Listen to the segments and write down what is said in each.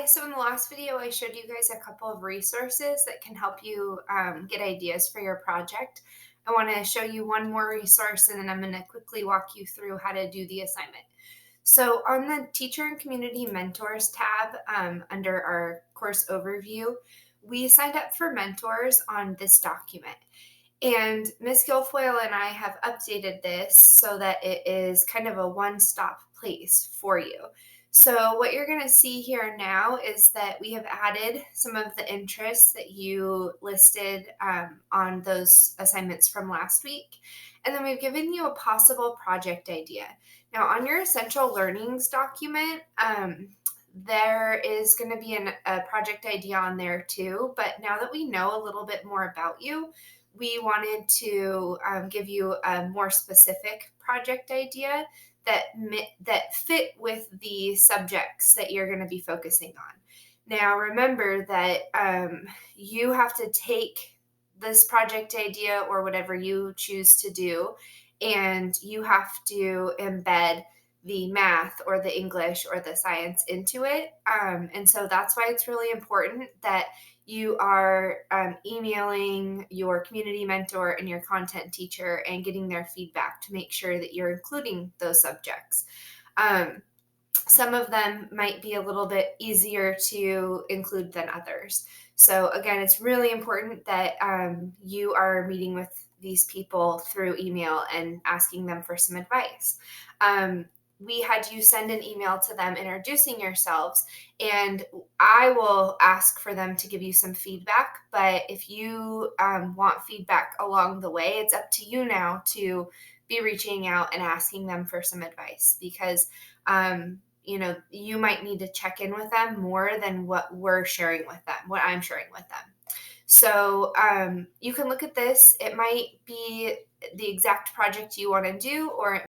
So in the last video, I showed you guys a couple of resources that can help you get ideas for your project. I want to show you one more resource, and then I'm going to quickly walk you through how to do the assignment. So on the Teacher and Community Mentors tab under our course overview, we signed up for mentors on this document. And Miss Guilfoyle and I have updated this so that it is kind of a one-stop place for you. So what you're going to see here now is that we have added some of the interests that you listed on those assignments from last week. And then we've given you a possible project idea. Now on your essential learnings document, there is going to be a project idea on there too. But now that we know a little bit more about you, we wanted to give you a more specific project idea that fit with the subjects that you're going to be focusing on. Now, remember that you have to take this project idea or whatever you choose to do, and you have to embed the math or the English or the science into it. And so that's why it's really important that you are emailing your community mentor and your content teacher and getting their feedback to make sure that you're including those subjects. Some of them might be a little bit easier to include than others. So again, it's really important that you are meeting with these people through email and asking them for some advice. We had you send an email to them introducing yourselves, and I will ask for them to give you some feedback. But if you want feedback along the way, it's up to you now to be reaching out and asking them for some advice, because you might need to check in with them more than what we're sharing with them, what I'm sharing with them. So you can look at this. It might be the exact project you want to do, or it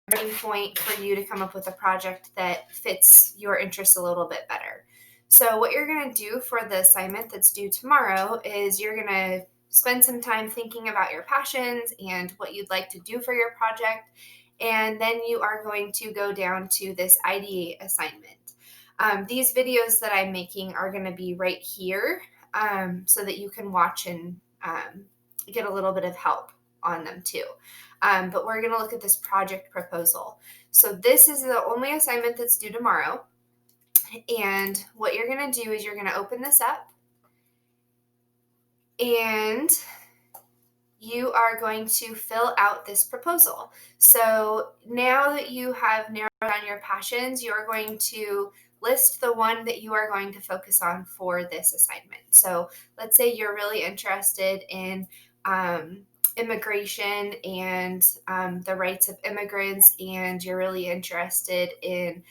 starting point for you to come up with a project that fits your interests a little bit better. So what you're going to do for the assignment that's due tomorrow is you're going to spend some time thinking about your passions and what you'd like to do for your project. And then you are going to go down to this Ideate assignment. These videos that I'm making are going to be right here so that you can watch and get a little bit of help on them too. But we're going to look at this project proposal. So this is the only assignment that's due tomorrow. And what you're going to do is you're going to open this up, and you are going to fill out this proposal. So now that you have narrowed down your passions, you're going to list the one that you are going to focus on for this assignment. So let's say you're really interested in immigration and the rights of immigrants, and you're really interested in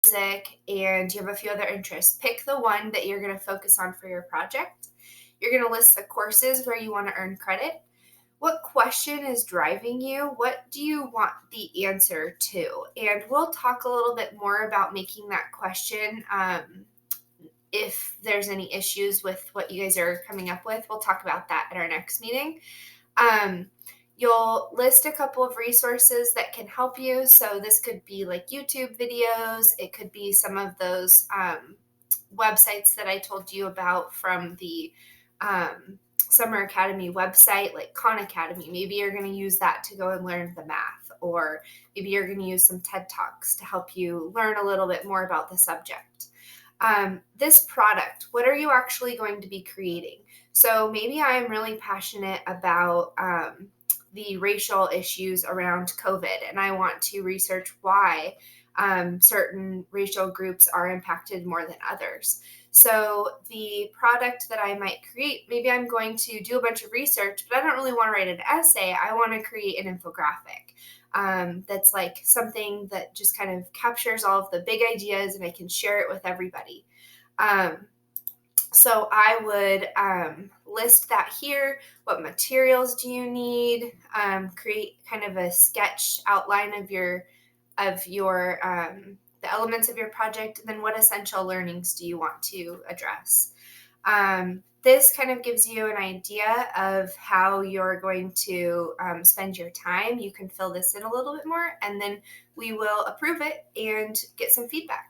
music, and you have a few other interests. Pick the one that you're going to focus on for your project. You're going to list the courses where you want to earn credit. What question is driving you? What do you want the answer to? And we'll talk a little bit more about making that question. If there's any issues with what you guys are coming up with, we'll talk about that at our next meeting. You'll list a couple of resources that can help you. So this could be like YouTube videos. It could be some of those websites that I told you about from the Summer Academy website, like Khan Academy. Maybe you're going to use that to go and learn the math, or maybe you're going to use some TED Talks to help you learn a little bit more about the subject. This product, what are you actually going to be creating? So maybe I'm really passionate about the racial issues around COVID, and I want to research why certain racial groups are impacted more than others. So the product that I might create, maybe I'm going to do a bunch of research, but I don't really want to write an essay. I want to create an infographic that's like something that just kind of captures all of the big ideas, and I can share it with everybody. So I would list that here. What materials do you need? Create kind of a sketch outline of the elements of your project, and then what essential learnings do you want to address? This kind of gives you an idea of how you're going to spend your time. You can fill this in a little bit more, and then we will approve it and get some feedback.